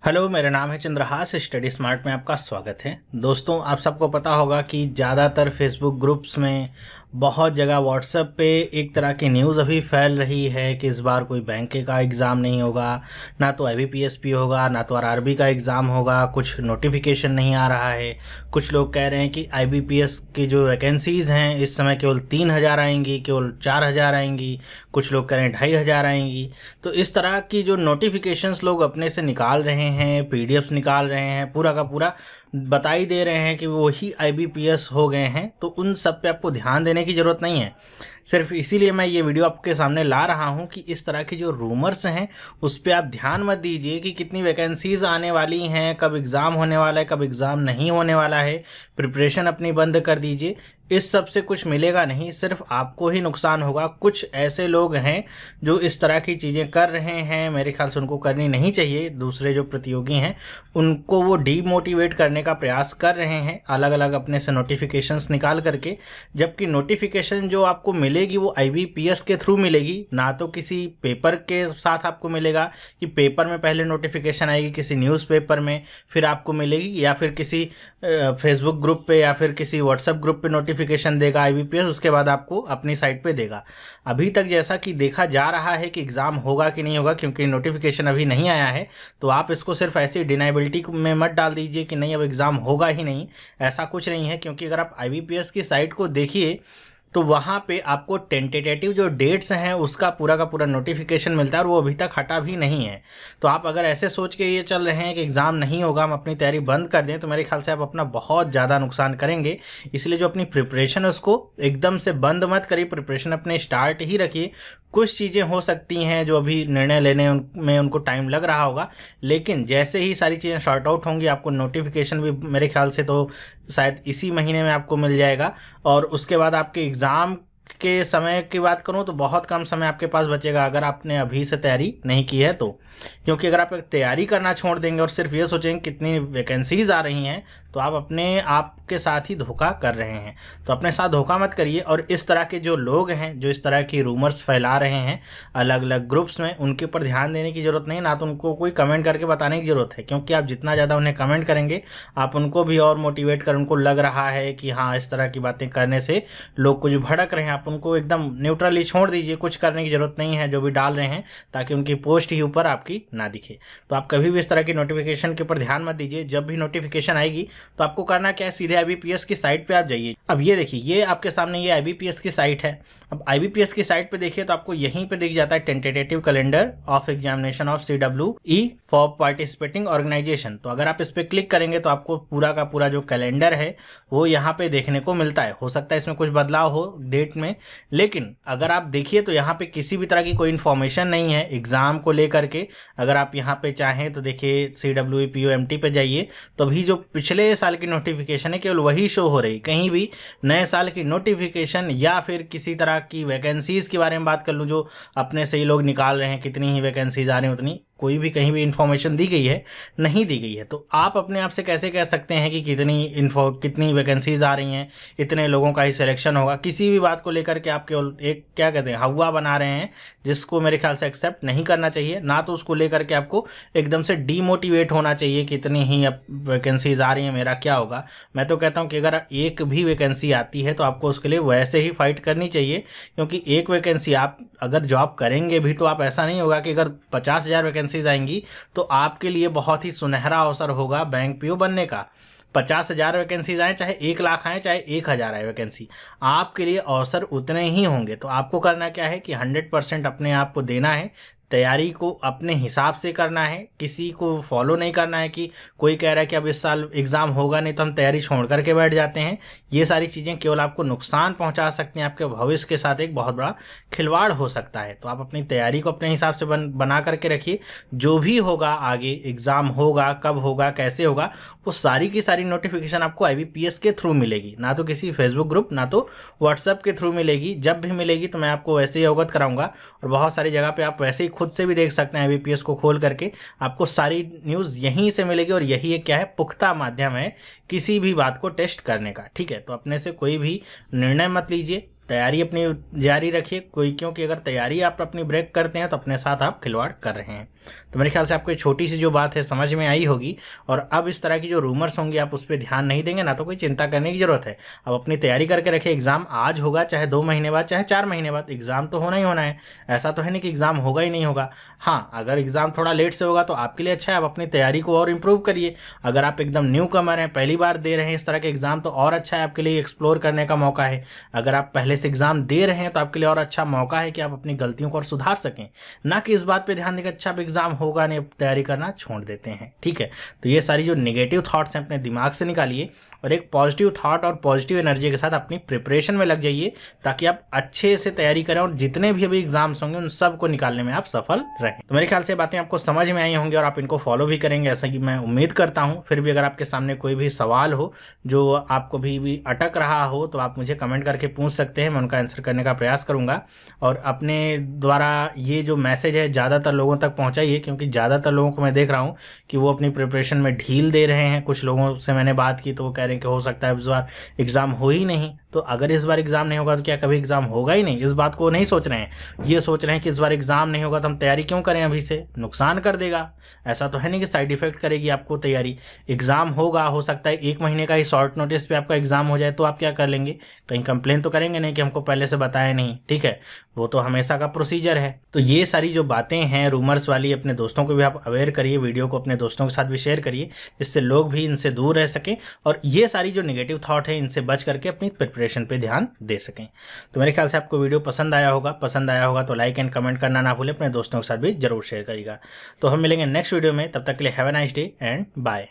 Hello, मेरा नाम है चंद्रहास। स्टडी स्मार्ट में आपका स्वागत है। दोस्तों, आप सबको पता होगा कि ज़्यादातर फेसबुक ग्रुप्स में, बहुत जगह व्हाट्सएप पे एक तरह की न्यूज़ अभी फैल रही है कि इस बार कोई बैंक का एग्ज़ाम नहीं होगा, ना तो IBPS होगा, ना तो RRB का एग्ज़ाम होगा, कुछ नोटिफिकेशन नहीं आ रहा है। कुछ लोग कह रहे हैं कि IBPS की जो वैकेंसीज़ हैं इस समय केवल 3000 आएंगी, केवल 4000 आएंगी, कुछ लोग कह रहे हैं 2500 आएंगी। तो इस तरह की जो नोटिफिकेशंस लोग अपने से निकाल रहे हैं, PDFs निकाल रहे हैं, पूरा का पूरा बता ही दे रहे हैं कि वो ही IBPS हो गए हैं। तो उन सब पे आपको ध्यान देने की ज़रूरत नहीं है। सिर्फ इसीलिए मैं ये वीडियो आपके सामने ला रहा हूँ कि इस तरह के जो रूमर्स हैं उस पर आप ध्यान मत दीजिए कि कितनी वैकेंसीज़ आने वाली हैं, कब एग्ज़ाम होने वाला है, कब एग्ज़ाम नहीं होने वाला है। प्रिपरेशन अपनी बंद कर दीजिए। इस सब से कुछ मिलेगा नहीं, सिर्फ आपको ही नुकसान होगा। कुछ ऐसे लोग हैं जो इस तरह की चीज़ें कर रहे हैं, मेरे ख्याल से उनको करनी नहीं चाहिए। दूसरे जो प्रतियोगी हैं उनको वो डीमोटिवेट करने का प्रयास कर रहे हैं, अलग अलग अपने से नोटिफिकेशंस निकाल करके। जबकि नोटिफिकेशन जो आपको मिलेगी वो IBPS के थ्रू मिलेगी, ना तो किसी पेपर के साथ आपको मिलेगा कि पेपर में पहले नोटिफिकेशन आएगी, किसी न्यूज़पेपर में फिर आपको मिलेगी, या फिर किसी फेसबुक ग्रुप पे या फिर किसी व्हाट्सएप ग्रुप पे नोटिफिकेशन देगा IBPS, उसके बाद आपको अपनी साइट पे देगा। अभी तक जैसा कि देखा जा रहा है कि एग्ज़ाम होगा कि नहीं होगा, क्योंकि नोटिफिकेशन अभी नहीं आया है, तो आप इसको सिर्फ ऐसी डिनाइबिलिटी में मत डाल दीजिए कि नहीं अब एग्ज़ाम होगा ही नहीं। ऐसा कुछ नहीं है, क्योंकि अगर आप IBPS की साइट को देखिए तो वहाँ पे आपको टेंटेटिव जो डेट्स हैं उसका पूरा का पूरा नोटिफिकेशन मिलता है, और वो अभी तक हटा भी नहीं है। तो आप अगर ऐसे सोच के ये चल रहे हैं कि एग्ज़ाम नहीं होगा, हम अपनी तैयारी बंद कर दें, तो मेरे ख्याल से आप अपना बहुत ज़्यादा नुकसान करेंगे। इसलिए जो अपनी प्रिपरेशन है उसको एकदम से बंद मत करिए, प्रिपरेशन अपने स्टार्ट ही रखिए। कुछ चीज़ें हो सकती हैं जो अभी निर्णय लेने में उनको टाइम लग रहा होगा, लेकिन जैसे ही सारी चीज़ें शॉर्ट आउट होंगी आपको नोटिफिकेशन भी मेरे ख्याल से तो शायद इसी महीने में आपको मिल जाएगा। और उसके बाद आपके एग्ज़ाम के समय की बात करूं तो बहुत कम समय आपके पास बचेगा अगर आपने अभी से तैयारी नहीं की है तो। क्योंकि अगर आप तैयारी करना छोड़ देंगे और सिर्फ ये सोचेंगे कितनी वैकेंसीज़ आ रही हैं, तो आप अपने आप के साथ ही धोखा कर रहे हैं। तो अपने साथ धोखा मत करिए। और इस तरह के जो लोग हैं जो इस तरह की रूमर्स फैला रहे हैं अलग अलग ग्रुप्स में, उनके ऊपर ध्यान देने की ज़रूरत नहीं, ना तो उनको कोई कमेंट करके बताने की ज़रूरत है। क्योंकि आप जितना ज़्यादा उन्हें कमेंट करेंगे आप उनको भी और मोटिवेट कर, उनको लग रहा है कि हाँ इस तरह की बातें करने से लोग कुछ भड़क रहे हैं। आप उनको एकदम न्यूट्रली छोड़ दीजिए, कुछ करने की ज़रूरत नहीं है जो भी डाल रहे हैं, ताकि उनकी पोस्ट ही ऊपर आपकी ना दिखे। तो आप कभी भी इस तरह की नोटिफिकेशन के ऊपर ध्यान मत दीजिए। जब भी नोटिफिकेशन आएगी तो आपको करना क्या है, सीधे IBPS की साइट पे आप जाइए। अब ये देखिए, ये आपके सामने ये IBPS की साइट है। अब IBPS की साइट पे देखिए तो आपको यहीं पे दिख जाता है tentative calendar of examination of CWE for participating organisation. तो अगर आप इस पर क्लिक करेंगे तो आपको पूरा का पूरा जो कैलेंडर है वो यहाँ पे देखने को मिलता है। हो सकता है इसमें कुछ बदलाव हो डेट में, लेकिन अगर आप देखिए तो यहाँ पे किसी भी तरह की कोई इन्फॉर्मेशन नहीं है एग्ज़ाम को लेकर के। अगर आप यहाँ पे चाहें तो देखिए CWE POMT पे जाइए, तो अभी जो पिछले साल की नोटिफिकेशन है केवल वही शो हो रही। कहीं भी नए साल की नोटिफिकेशन या फिर किसी तरह की वैकेंसीज़ के बारे में बात कर लूँ जो अपने से ही लोग निकाल रहे हैं, कितनी ही वैकेंसीज़ आ रही हैं उतनी, कोई भी कहीं भी इन्फॉर्मेशन दी गई है नहीं दी गई है। तो आप अपने आप से कैसे कह सकते हैं कि कितनी वैकेंसीज़ आ रही हैं, इतने लोगों का ही सिलेक्शन होगा। किसी भी बात को लेकर के आप केवल एक क्या कहते हैं हवा बना रहे हैं, जिसको मेरे ख्याल से एक्सेप्ट नहीं करना चाहिए। ना तो उसको लेकर के आपको एकदम से डीमोटिवेट होना चाहिए कि इतनी ही अब वैकेंसीज़ आ रही हैं, मेरा क्या होगा। मैं तो कहता हूँ कि अगर एक भी वैकेंसी आती है तो आपको उसके लिए वैसे ही फाइट करनी चाहिए। क्योंकि एक वैकेंसी आप अगर जॉब करेंगे भी तो आप ऐसा नहीं होगा कि अगर 50,000 वैकेंसीज आएंगी तो आपके लिए बहुत ही सुनहरा अवसर होगा बैंक PO बनने का। 50,000 वैकेंसीज आए, चाहे 1 लाख आए, चाहे 1,000 आए वैकेंसी, आपके लिए अवसर उतने ही होंगे। तो आपको करना क्या है कि 100% अपने आप को देना है, तैयारी को अपने हिसाब से करना है। किसी को फॉलो नहीं करना है कि कोई कह रहा है कि अब इस साल एग्ज़ाम होगा नहीं तो हम तैयारी छोड़ करके बैठ जाते हैं। ये सारी चीज़ें केवल आपको नुकसान पहुंचा सकती हैं, आपके भविष्य के साथ एक बहुत बड़ा खिलवाड़ हो सकता है। तो आप अपनी तैयारी को अपने हिसाब से बना करके रखिए। जो भी होगा आगे एग्ज़ाम होगा, कब होगा, कैसे होगा, वो सारी की सारी नोटिफिकेशन आपको IBPS के थ्रू मिलेगी, ना तो किसी फेसबुक ग्रुप, ना तो व्हाट्सएप के थ्रू मिलेगी। जब भी मिलेगी तो मैं आपको वैसे ही अवगत कराऊंगा। और बहुत सारी जगह पे आप वैसे ही खुद से भी देख सकते हैं, IBPS को खोल करके आपको सारी न्यूज़ यहीं से मिलेगी। और यही एक क्या है, पुख्ता माध्यम है किसी भी बात को टेस्ट करने का। ठीक है, तो अपने से कोई भी निर्णय मत लीजिए, तैयारी अपनी जारी रखिए कोई, क्योंकि अगर तैयारी आप अपनी ब्रेक करते हैं तो अपने साथ आप खिलवाड़ कर रहे हैं। तो मेरे ख्याल से आपको ये छोटी सी जो बात है समझ में आई होगी, और अब इस तरह की जो रूमर्स होंगी आप उस पर ध्यान नहीं देंगे ना, तो कोई चिंता करने की ज़रूरत है। अब अपनी तैयारी करके रखिए, एग्ज़ाम आज होगा चाहे 2 महीने बाद चाहे 4 महीने बाद, एग्ज़ाम तो होना ही होना है। ऐसा तो है नहीं कि एग्ज़ाम होगा ही नहीं होगा। हाँ, अगर एग्ज़ाम थोड़ा लेट से होगा तो आपके लिए अच्छा है, आप अपनी तैयारी को और इम्प्रूव करिए। अगर आप एकदम न्यू कमर हैं, पहली बार दे रहे हैं इस तरह के एग्ज़ाम, तो और अच्छा है, आपके लिए एक्सप्लोर करने का मौका है। अगर आप पहले से एग्ज़ाम दे रहे हैं तो आपके लिए और अच्छा मौका है कि आप अपनी गलतियों को और सुधार सकें, ना कि इस बात पे ध्यान देकर अच्छा अब एग्ज़ाम होगा नहीं, तैयारी करना छोड़ देते हैं। ठीक है, तो ये सारी जो नेगेटिव थॉट्स हैं अपने दिमाग से निकालिए और एक पॉजिटिव थॉट और पॉजिटिव एनर्जी के साथ अपनी प्रिपरेशन में लग जाइए, ताकि आप अच्छे से तैयारी करें और जितने भी अभी एग्जाम्स होंगे उन सब को निकालने में आप सफल रहें। तो मेरे ख्याल से बातें आपको समझ में आई होंगी और आप इनको फॉलो भी करेंगे, ऐसा कि मैं उम्मीद करता हूँ। फिर भी अगर आपके सामने कोई भी सवाल हो जो आपको भी अटक रहा हो तो आप मुझे कमेंट करके पूछ सकते हैं, मैं उनका आंसर करने का प्रयास करूँगा। और अपने द्वारा ये जो मैसेज है ज़्यादातर लोगों तक पहुँचाइए, क्योंकि ज़्यादातर लोगों को मैं देख रहा हूँ कि वो अपनी प्रिपरेशन में ढील दे रहे हैं। कुछ लोगों से मैंने बात की तो वो कह रहे हैं कि हो सकता है इस बार एग्ज़ाम हो ही नहीं। तो अगर इस बार एग्ज़ाम नहीं होगा तो क्या कभी एग्ज़ाम होगा ही नहीं? इस बात को नहीं सोच रहे हैं। ये सोच रहे हैं कि इस बार एग्ज़ाम नहीं होगा तो हम तैयारी क्यों करें, अभी से नुकसान कर देगा। ऐसा तो है नहीं कि साइड इफेक्ट करेगी आपको तैयारी। एग्ज़ाम होगा, हो सकता है 1 महीने का ही शॉर्ट नोटिस पे आपका एग्ज़ाम हो जाए, तो आप क्या कर लेंगे? कहीं कंप्लेन तो करेंगे नहीं कि हमको पहले से बताया नहीं। ठीक है, वो तो हमेशा का प्रोसीजर है। तो ये सारी जो बातें हैं रूमर्स वाली, अपने दोस्तों को भी आप अवेयर करिए, वीडियो को अपने दोस्तों के साथ भी शेयर करिए, जिससे लोग भी इनसे दूर रह सकें और ये सारी जो नेगेटिव थॉट है इनसे बच करके अपनी प्रिपरेशन पे ध्यान दे सकें। तो मेरे ख्याल से आपको वीडियो पसंद आया होगा तो लाइक एंड कमेंट करना ना भूलें, अपने दोस्तों के साथ भी जरूर शेयर करिएगा। तो हम मिलेंगे नेक्स्ट वीडियो में, तब तक के लिए have a nice day and bye.